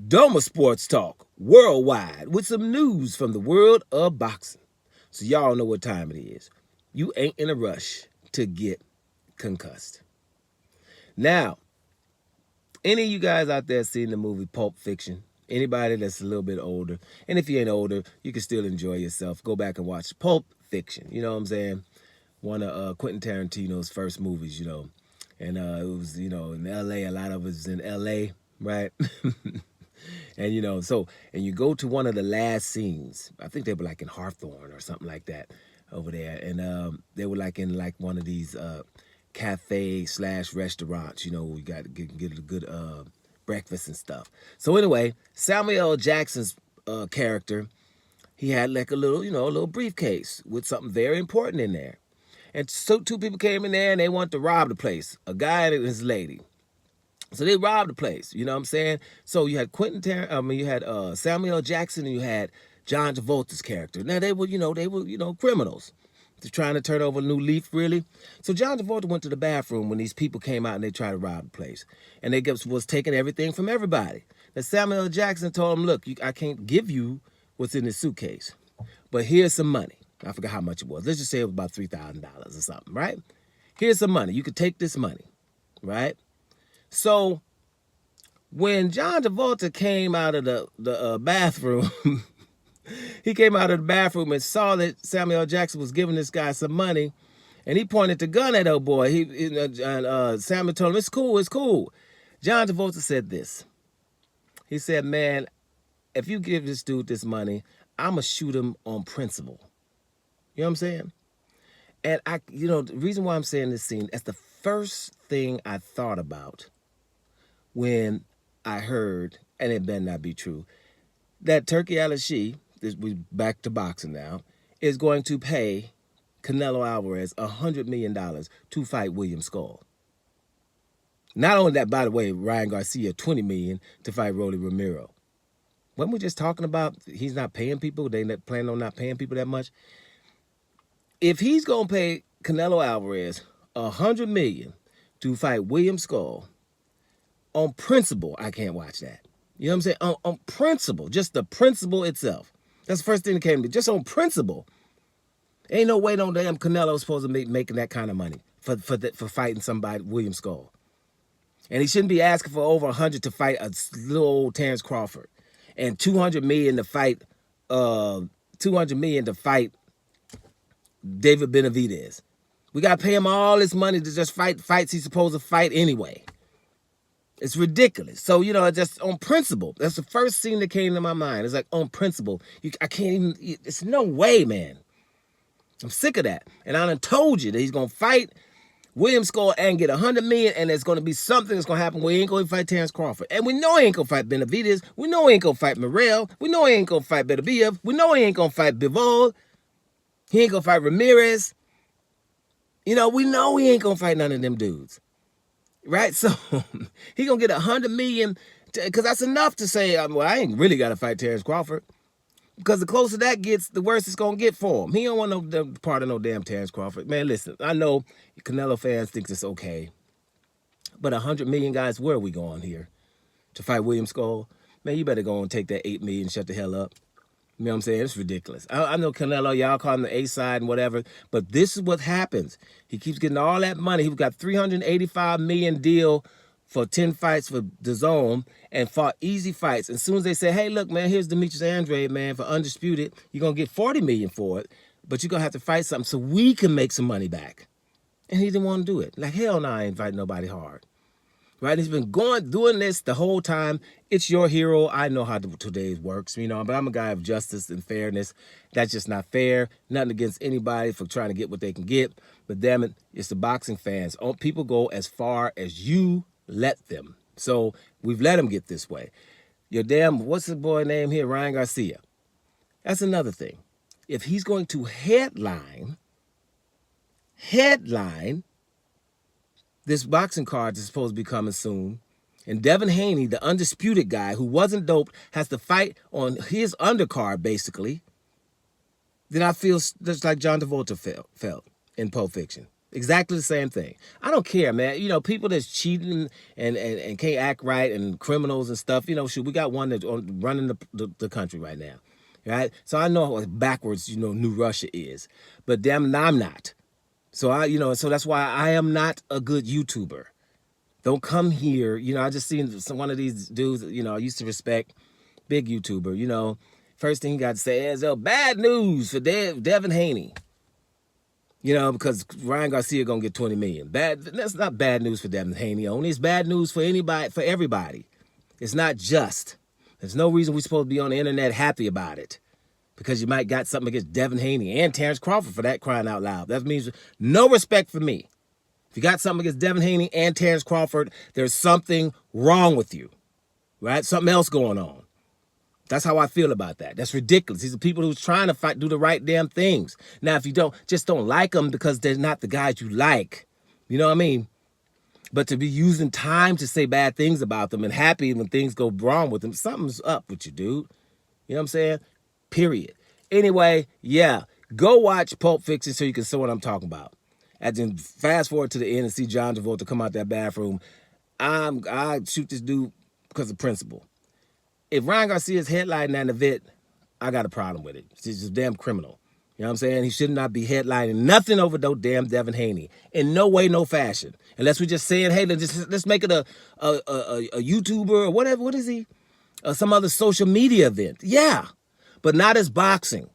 Doma Sports Talk worldwide with some news from the world of boxing. So y'all know what time it is. You ain't in a rush to get concussed. Now, any of you guys out there seen the movie Pulp Fiction? Anybody that's a little bit older? And if you ain't older, you can still enjoy yourself. Go back and watch Pulp Fiction. You know what I'm saying? One of Quentin Tarantino's first movies, And it was, in L.A. A lot of it was in L.A., right? And, and you go to one of the last scenes. I think they were like in Hawthorne or something like that over there. And they were like in one of these cafe/restaurants, you got to get a good breakfast and stuff. So anyway, Samuel L. Jackson's character, he had like a little briefcase with something very important in there. And so two people came in there and they wanted to rob the place, a guy and his lady. So they robbed the place, you know what I'm saying? So you had Samuel L. Jackson and you had John Travolta's character. Now they were criminals. They're trying to turn over a new leaf, really. So John Travolta went to the bathroom when these people came out and they tried to rob the place. And they was taking everything from everybody. Now Samuel L. Jackson told him, look, I can't give you what's in this suitcase, but here's some money. I forgot how much it was. Let's just say it was about $3,000 or something, right? Here's some money. You could take this money, right? So when John Travolta came out of the bathroom, he came out of the bathroom and saw that Samuel L. Jackson was giving this guy some money, and he pointed the gun at old boy. Samuel told him, it's cool, it's cool. John Travolta said this. He said, man, if you give this dude this money, I'm going to shoot him on principle. You know what I'm saying? And the reason why I'm saying this scene, that's the first thing I thought about when I heard, and it better not be true, that Turkey Al-Ashi, we back to boxing now, is going to pay Canelo Alvarez $100 million to fight William Skull. Not only that, by the way, Ryan Garcia $20 million to fight Rolly Romero. Weren't we just talking about he's not paying people? They plan on not paying people that much. If he's gonna pay Canelo Alvarez $100 million to fight William Skull, on principle, I can't watch that. You know what I'm saying? On principle, just the principle itself. That's the first thing that came to me. Just on principle. Ain't no way no damn Canelo's supposed to be making that kind of money for fighting somebody, William Skull. And he shouldn't be asking for over 100 to fight a little old Terrence Crawford. And $200 million to fight David Benavidez. We got to pay him all this money to just fight fights he's supposed to fight anyway. It's ridiculous. So, just on principle. That's the first thing that came to my mind. It's like, on principle. I can't even, it's no way, man. I'm sick of that. And I done told you that he's going to fight William Skull and get $100 million, and there's going to be something that's going to happen where he ain't going to fight Terrence Crawford. And we know he ain't going to fight Benavidez. We know he ain't going to fight Morrell. We know he ain't going to fight Beterbiev. We know he ain't going to fight Bivol. He ain't going to fight Ramirez. We know he ain't going to fight none of them dudes. Right? So he going to get $100 million, because that's enough to say, well, I ain't really got to fight Terrence Crawford. Because the closer that gets, the worse it's going to get for him. He don't want no part of no damn Terrence Crawford. Man, listen, I know Canelo fans think it's okay. But $100 million, guys, where are we going here? To fight William Skull? Man, you better go and take that $8 million and shut the hell up. You know what I'm saying? It's ridiculous. I know Canelo, y'all call him the A-side and whatever, but this is what happens. He keeps getting all that money. He got $385 million deal for 10 fights for DAZN and fought easy fights. As soon as they say, hey, look, man, here's Demetrius Andrade, man, for Undisputed. You're going to get $40 million for it, but you're going to have to fight something so we can make some money back. And he didn't want to do it. Like, hell no, I ain't fighting nobody hard. Right? He's been doing this the whole time. It's your hero. I know how today's works, but I'm a guy of justice and fairness. That's just not fair. Nothing against anybody for trying to get what they can get. But damn it, it's the boxing fans. People go as far as you let them. So we've let them get this way. What's the boy name here? Ryan Garcia. That's another thing. If he's going to headline this boxing card that's supposed to be coming soon, and Devin Haney, the undisputed guy who wasn't doped, has to fight on his undercard, basically, then I feel just like John Travolta felt in Pulp Fiction. Exactly the same thing. I don't care, man. You know, people that's cheating and can't act right and criminals and stuff. You know, shoot, we got one that's running the country right now, right? So I know how backwards, you know, New Russia is, but damn, I'm not. So so that's why I am not a good YouTuber. Don't come here. You know, I just seen one of these dudes, you know, I used to respect, big YouTuber, you know. First thing he got to say is, oh, bad news for Devin Haney. You know, because Ryan Garcia gonna get 20 million. That's not bad news for Devin Haney only. It's bad news for anybody, for everybody. It's not just. There's no reason we're supposed to be on the internet happy about it. Because you might got something against Devin Haney and Terrence Crawford for that, crying out loud. That means no respect for me. If you got something against Devin Haney and Terrence Crawford, there's something wrong with you. Right? Something else going on. That's how I feel about that. That's ridiculous. These are people who's trying to fight, do the right damn things. Now, if you just don't like them because they're not the guys you like. You know what I mean? But to be using time to say bad things about them and happy when things go wrong with them, something's up with you, dude. You know what I'm saying? Period. Anyway, yeah, go watch Pulp Fiction so you can see what I'm talking about. And then fast forward to the end and see John Travolta come out that bathroom. I shoot this dude because of principle. If Ryan Garcia's headlining that event, I got a problem with it. He's just damn criminal. You know what I'm saying? He should not be headlining nothing over no damn Devin Haney. In no way, no fashion. Unless we're just saying, hey, let's make it a YouTuber or whatever. What is he? Some other social media event. Yeah, but not as boxing.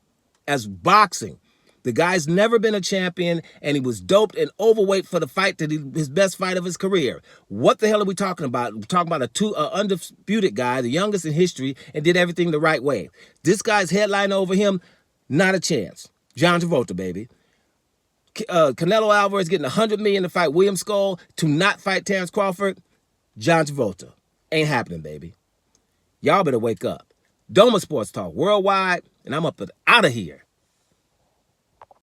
As boxing. The guy's never been a champion, and he was doped and overweight for the fight his best fight of his career. What the hell are we talking about? We're talking about a undisputed guy, the youngest in history, and did everything the right way. This guy's headline over him, not a chance. John Travolta, baby. Canelo Alvarez getting $100 million to fight William Skull, to not fight Terrence Crawford. John Travolta. Ain't happening, baby. Y'all better wake up. Doma Sports Talk worldwide, and I'm up and out of here.